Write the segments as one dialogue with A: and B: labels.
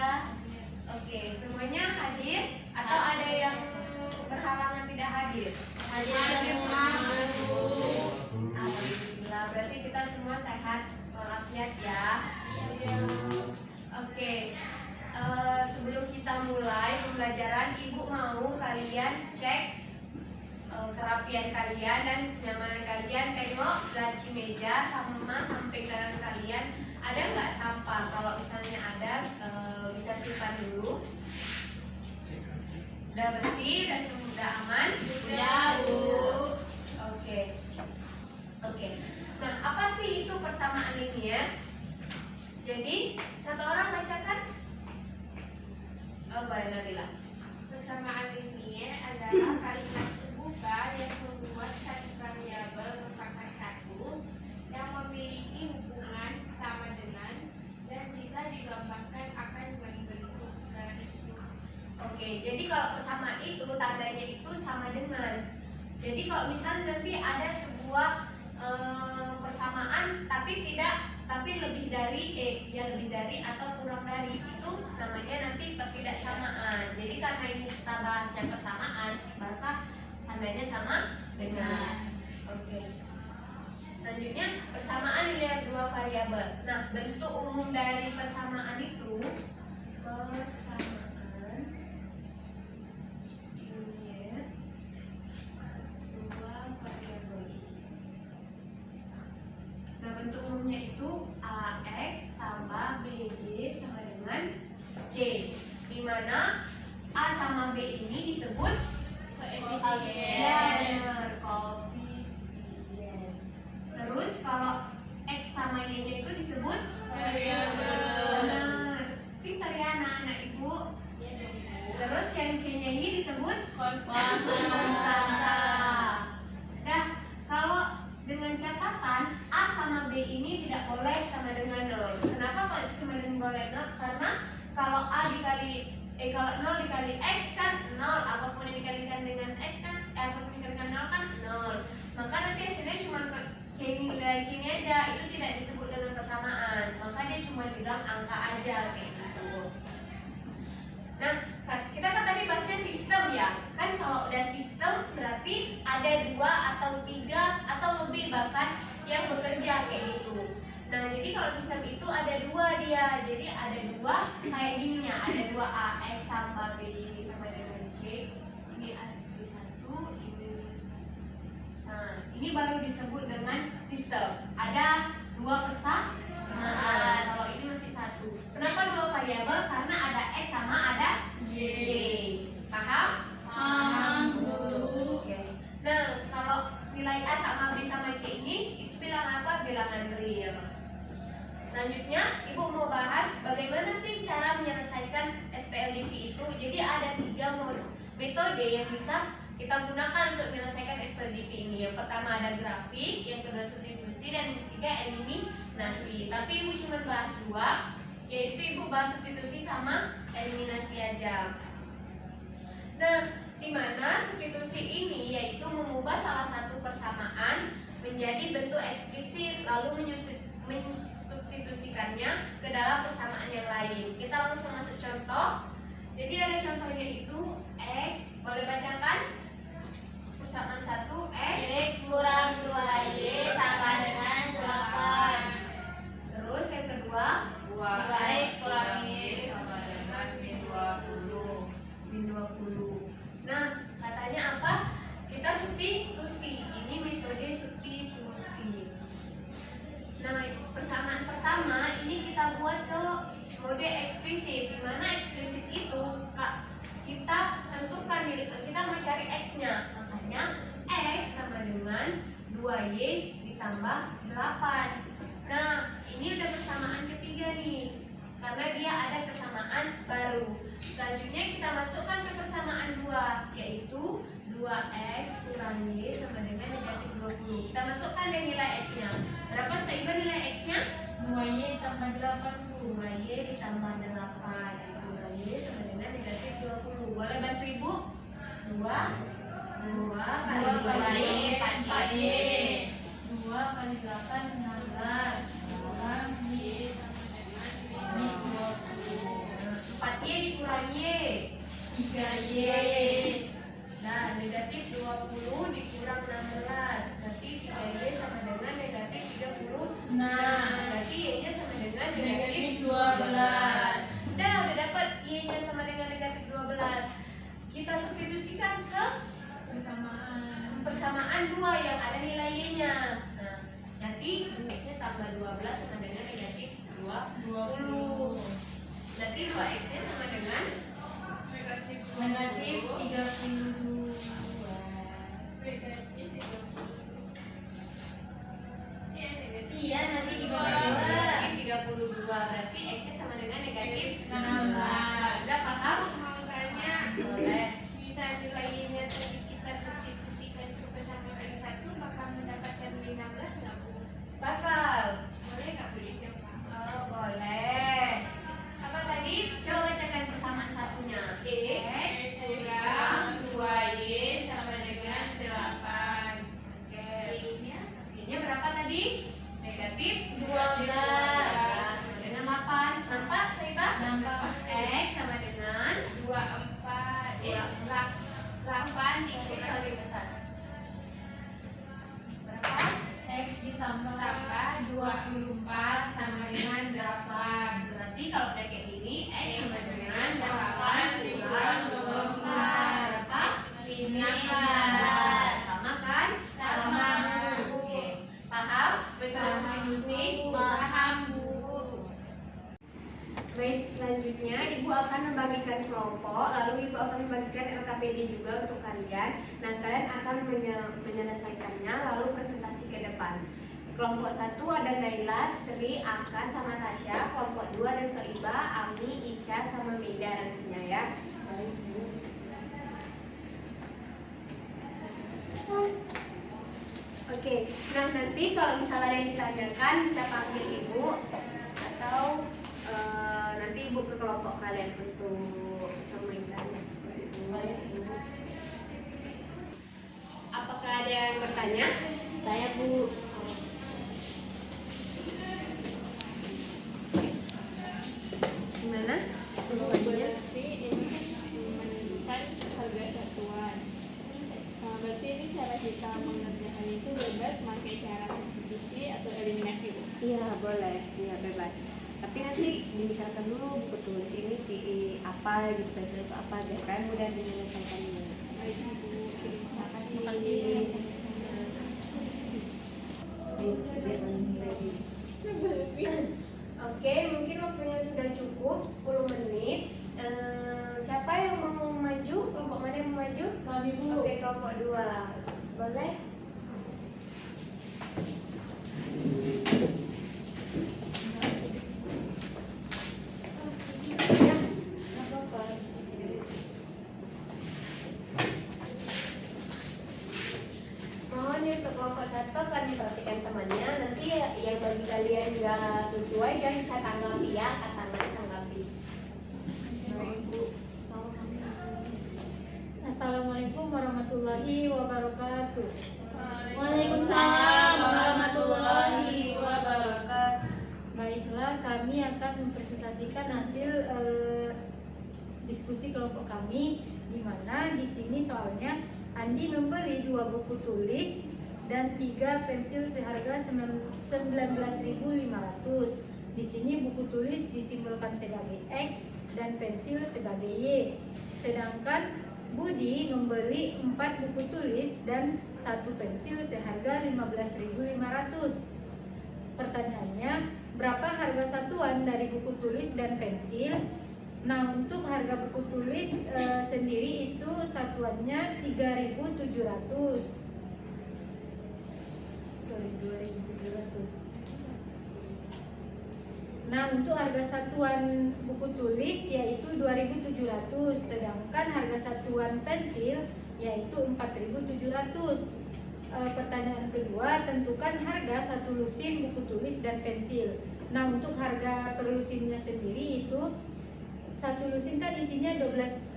A: ya. Oke, semuanya hadir atau ada yang berhalangan tidak hadir?
B: Hadir semua, Bu.
A: Alhamdulillah, berarti kita semua sehat walafiat ya. Oke, sebelum kita mulai pembelajaran, Ibu mau kalian cek kerapian kalian dan kenyamanan kalian. Tengok laci meja sama samping kanan kalian ada nggak sampah. Kalau misalnya ada, bisa simpan dulu. Udah bersih, udah aman?
B: Sudah, Bu.
A: Oke. Nah, apa sih itu persamaan linear? Jadi satu orang bacakan. Boleh Nabila.
B: Persamaan linear adalah kalimat terbuka yang membuat satu variabel merupakan satu yang memiliki hubungan sama dengan dan jika digambarkan akan membentuk garis lurus.
A: Oke, jadi kalau persamaan itu tandanya itu sama dengan. Jadi kalau misalnya nanti ada sebuah persamaan tapi lebih dari lebih dari atau kurang dari, itu namanya nanti ketidaksamaan. Jadi karena ini kita bahasnya persamaan, maka tandanya sama dengan. Oke. Selanjutnya persamaan linear dua variabel. Nah, bentuk umum dari persamaan itu persamaan linear dua variabel. Nah, bentuk umumnya itu AX tambah BY sama dengan C, di mana A sama B ini disebut
B: Koefisien.
A: ya, benar, koefisien. Terus kalau X sama Y-nya itu disebut
B: Variabel.
A: benar. Pintar ya anak-anak Ibu. Terus yang C-nya ini disebut konstanta. Nah, kalau dengan catatan A sama B ini tidak boleh sama dengan 0. Kenapa kok sama dengan boleh 0? Karena kalau A dikali kalau 0 dikali X kan 0, apapun yang dikalikan dengan X kan apapun yang dikalikan 0 kan 0. Maka nanti hasilnya cuma nilai C-nya aja, itu tidak disebut dengan persamaan. Maka dia cuma bilang angka aja kayak gitu. Nah, kita kan tadi bahasnya sistem ya. Kan kalau udah sistem berarti ada 2 atau 3 atau lebih bahkan yang bekerja kayak gitu. Nah, jadi kalau sistem itu ada 2 dia. Jadi ada 2 kayak gininya, ada 2 AX tambah BY sama dengan C. Ini A1, ini. Nah, ini baru disebut dengan sistem. Ada 2 persamaan. Kalau ini masih 1. Kenapa 2 variabel? Karena ada X sama ada Y. Paham?
B: Paham, Bu.
A: Oke. Nah, kalau nilai A sama B sama C ini itu bilangan apa? Bilangan real. Selanjutnya, Ibu mau bahas bagaimana sih cara menyelesaikan SPLDV itu. Jadi ada 3 metode yang bisa kita gunakan untuk menyelesaikan SPLDV ini. Yang pertama ada grafik, yang kedua substitusi, dan yang ketiga eliminasi. Tapi Ibu cuma bahas 2, yaitu Ibu bahas substitusi sama eliminasi aja. Nah, di mana substitusi ini yaitu mengubah salah satu persamaan menjadi bentuk eksplisit lalu mensubstitusikannya ke dalam persamaan yang lain. Kita langsung masuk contoh. Jadi ada contohnya itu X, boleh bacakan? Persamaan 1
B: X kurang 2Y sama dengan 8.
A: Terus yang kedua
B: 2X kurang Y
A: sama dengan min 20. Nah, katanya apa? Kita substitusi. Ini metode substitusi. Nah, persamaan pertama ini kita buat ke mode eksplisit. Di mana eksplisit itu kita tentukan kita mau cari X-nya. Makanya X sama dengan 2Y ditambah 8. Nah, ini udah persamaan ketiga nih. Karena dia ada persamaan baru. Selanjutnya kita masukkan ke persamaan 2, yaitu 2X kurang Y sama dengan negatif 20. Kita masukkan deh nilai X-nya. Berapa Saiba nilai X-nya?
B: 2Y tambah 8, Bu.
A: 2Y ditambah 8. 2Y sama dengan negatif 20. Boleh bantu Ibu? 2 kali
B: 2Y
A: 4Y.
B: 2 kali 8 16. Kurang Y sama dengan 20.
A: yang ada nilai Y-nya. Nah, nanti X-nya tambah 12 sama dengan negatif 20. Nanti 2X-nya sama dengan negatif 32. Iya, nanti negatif 32. Berarti X-nya sama dengan negatif 16. Udah paham?
B: Makanya
A: Boleh.
B: bisa nilainya tadi kita substitusikan ke pesangon kali 1 bakal mendapatkan 15 nggak Bu?
A: Bakal.
B: Boleh nggak Bu dicoba?
A: Oh, boleh. Apa tadi? Coba bacakan persamaan satunya.
B: X kurang 2Y sama dengan 8.
A: Oke.
B: Y-nya
A: Y-nya berapa tadi? Negatif
B: 12.
A: Sama dengan 8. Nampak, Saibah?
B: Nampak.
A: X sama dengan
B: 24. 8 dikurangi
A: bentar. Berapa?
B: X ditambah 24 sama dengan 8.
A: Berarti kalau udah kayak gini, X sama dengan
B: 8
A: kurang 24. Berapa?
B: 15.
A: Sama kan?
B: Sama, Bu.
A: Oke. Paham? Bentuk substitusi?
B: Paham Bu.
A: Baik, selanjutnya Ibu akan membagikan kelompok, lalu Ibu akan membagikan LKPD juga untuk kalian. Nah, kalian akan menyelesaikannya, lalu presentasi ke depan. Kelompok 1 ada Naila, Sri, Aka, sama Tasya. Kelompok 2 ada Soiba, Ami, Ica, sama Mida nantinya ya. Oke, nah nanti kalau misalnya ada yang ditanyakan bisa panggil Ibu atau nanti Ibu ke kelompok kalian untuk mengingatnya. Apakah ada yang bertanya?
B: Saya Bu.
A: Gimana?
C: Berarti ini kan harga satuan. Nah, berarti ini cara kita mengerjakan itu bebas pakai cara substitusi atau eliminasi, Bu?
A: Iya boleh, iya bebas. Tapi nanti dibicarakan dulu buku tulis ini si apa gitu, pensil itu apa, biar kalian mudah menyelesaikannya.
C: Baik, Bu. Terima kasih.
A: Oke, mungkin waktunya sudah cukup 10 menit. Siapa yang mau maju? Kelompok mana yang mau maju?
C: Kami, Bu.
A: Oke, kelompok 2. Boleh? Ya, nggak apa-apa. Mohon ya untuk kelompok 1 akan diperhatikan temannya. Nanti yang bagi kalian nggak sesuai dan bisa tanggapi ya, katakan tanggapi.
C: Baik, Bu.
D: Assalamualaikum warahmatullahi wabarakatuh.
B: Waalaikumsalam warahmatullahi wabarakatuh.
D: Baiklah, kami akan mempresentasikan hasil diskusi kelompok kami, di mana di sini soalnya Andi membeli 2 buku tulis dan 3 pensil seharga 19.500. Di sini buku tulis disimbolkan sebagai X dan pensil sebagai Y. Sedangkan Budi membeli 4 buku tulis dan 1 pensil seharga 15.500. Pertanyaannya, berapa harga satuan dari buku tulis dan pensil? Nah, untuk harga buku tulis sendiri itu satuannya 3.700. Sorry, 2.700. Nah, untuk harga satuan buku tulis yaitu 2.700, sedangkan harga satuan pensil yaitu 4.700. Pertanyaan kedua, tentukan harga satu lusin buku tulis dan pensil. Nah, untuk harga per lusinnya sendiri itu satu lusin kan isinya 12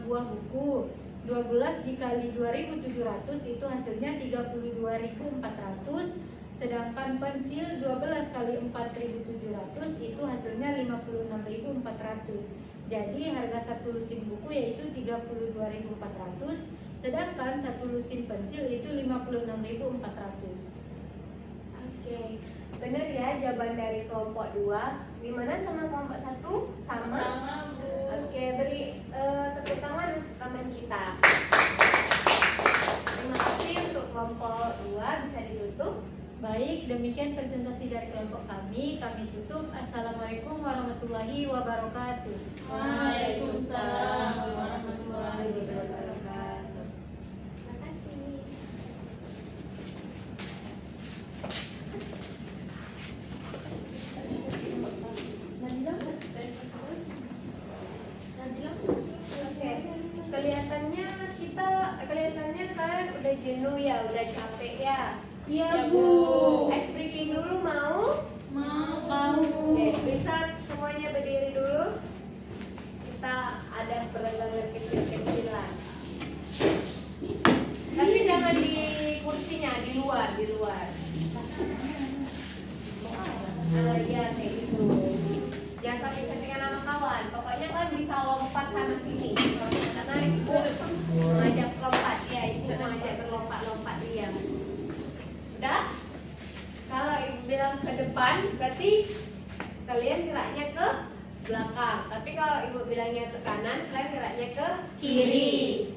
D: buah buku. 12 dikali 2.700 itu hasilnya 32.400. Sedangkan pensil 12 kali 4.700 itu hasilnya 56.400. Jadi harga satu lusin buku yaitu 32.400, sedangkan satu lusin pensil itu 56.400.
A: Oke, benar ya jawaban dari kelompok 2. Gimana sama kelompok 1? Sama?
C: Sama, Bu.
A: Oke, beri tepuk tangan untuk teman kita. Terima kasih untuk kelompok 2 bisa ditutup.
D: Baik, demikian presentasi dari kelompok kami. Kami tutup. Assalamualaikum warahmatullahi wabarakatuh.
C: Waalaikumsalam warahmatullahi wabarakatuh.
A: Terima kasih. Oke, kelihatannya kalian udah jenuh ya, udah capek ya.
C: Iya, Bu.
A: Ice breaking dulu mau?
C: Mau.
A: Oke, bisa semuanya berdiri dulu. Kita ada peregangan kecil-kecilan. Tapi jangan di kursinya, di luar. Iya kayak gitu. Jangan sampai sampingan sama kawan. Pokoknya kan bisa lompat sana sini. Karena ibu mengajak lompat ya, ibu mengajak berlompat-lompat dia. Udah? Kalau ibu bilang ke depan, berarti kalian geraknya ke belakang. Tapi kalau ibu bilangnya ke kanan, kalian geraknya ke kiri.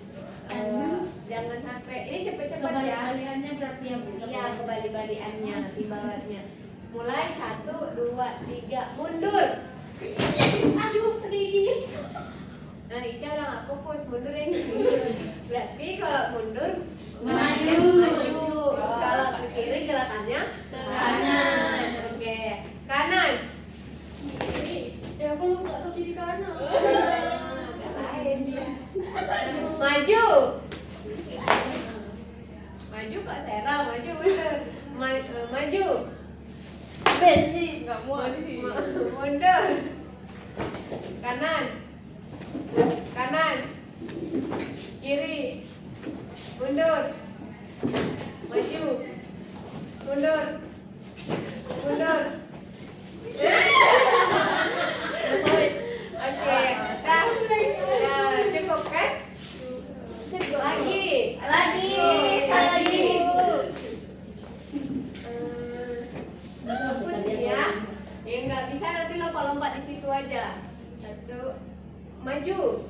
A: Jangan sampai ini cepet-cepet ya.
D: Kebalik-balikannya berarti ya, Bu?
A: Iya, kebalik-balikannya, timbalannya. Mulai 1, 2, 3, mundur. Aduh, sedih. Nah, Ica udah gak fokus, mundur ini. Berarti kalau mundur maju. Kalau ke kiri gerakannya
C: Ke kanan.
A: Oke, kanan.
C: Ya aku lupa tapi di kanan.
A: Agak lain dia. Maju. Maju Kak Sera, maju bener. Maju.
C: Benji nggak mau
A: Mundur. Kanan. Kiri. Mundur. Maju. Mundur. Oke, nah, cukup kan? Cukup lagi. Fokus ya. Ya nggak bisa nanti lompat-lompat di situ aja. 1, maju.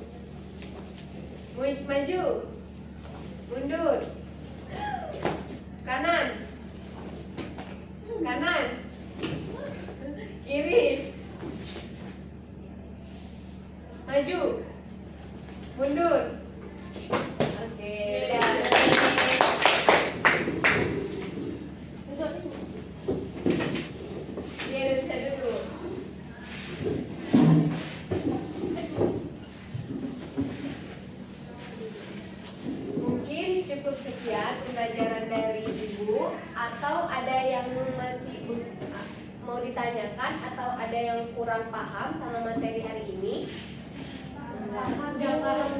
A: Mundur. Kanan. Kiri. Maju. Mundur. Oke, udah. Dia udah bisa duduk. Mungkin cukup sekian pembelajaran dari Ibu, atau ada yang masih mau ditanyakan atau ada yang kurang paham sama materi hari ini? Enggak.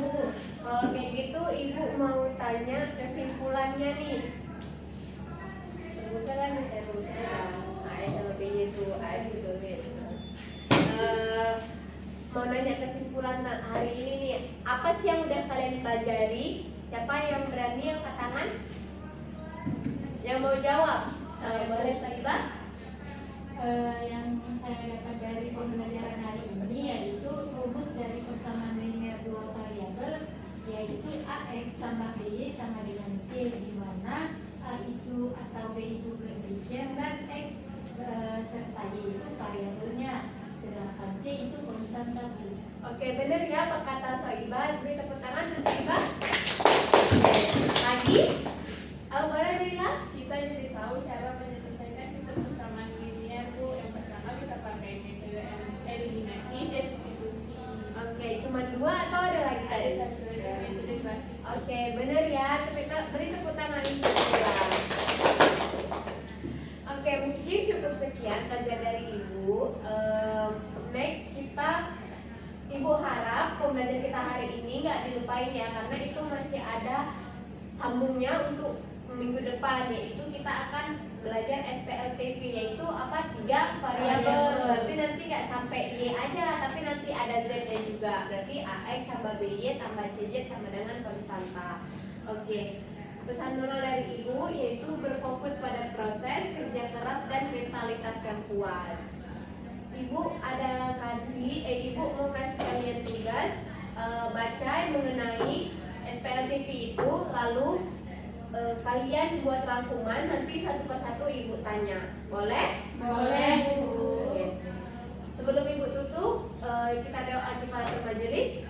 A: Bu. Kalau kayak gitu Ibu mau tanya kesimpulannya nih. Terusnya kan A sama B itu mau nanya kesimpulan hari ini nih, apa sih yang udah kalian pelajari? Siapa yang berani angkat tangan? Yang mau jawab? Boleh Saibah?
D: Yang saya dapat dari pembelajaran hari ini yaitu rumus dari persamaan linear dua variabel, yaitu AX tambah BY sama dengan C, di mana A itu atau B itu coefficient dan X serta Y itu variabelnya, sedangkan C itu konstanta.
A: Oke, bener ya apa kata Soibah? Beri tepuk tangan untuk Soibah. Lagi? Boleh Lila?
C: Kita jadi tahu cara menyelesaikan sistem persamaan linear, Bu. Yang pertama bisa pakai metode eliminasi dan substitusi.
A: Oke, cuma 2 atau ada lagi tadi?
C: Ada satu metode grafik.
A: Oke, bener ya. Beri tepuk tangan untuk Lila. Oke, mungkin cukup sekian belajar dari Ibu. Next Ibu harap pembelajaran kita hari ini nggak dilupain ya, karena itu masih ada sambungnya untuk minggu depan, yaitu kita akan belajar SPLTV, yaitu 3 variabel. Berarti nanti nggak sampai Y aja, tapi nanti ada Z-nya juga. Berarti AX tambah BY tambah CZ sama dengan konstanta. Oke. Pesan moral dari Ibu yaitu berfokus pada proses, kerja keras, dan mentalitas yang kuat. Ibu mau kasih kalian tugas baca mengenai SPLTV itu, lalu kalian buat rangkuman, nanti satu persatu Ibu tanya. Boleh?
C: Boleh, Bu.
A: Oke. Sebelum Ibu tutup, kita doa kifaratul majelis.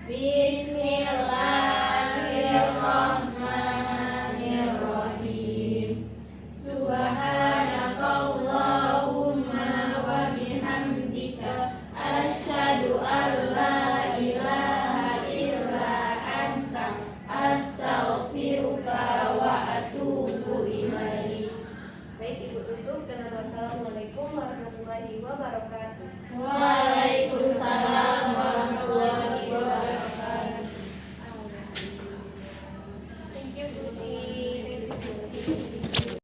C: Bismillahirrahmanirrahim. Subhanakallahumma wa bihamdika asyhadu an la ilaha illa anta astaghfiruka wa atubu ilaik.
A: Baik, Ibu tutup dengan wassalamualaikum warahmatullahi wabarakatuh.
C: Waalaikumsalam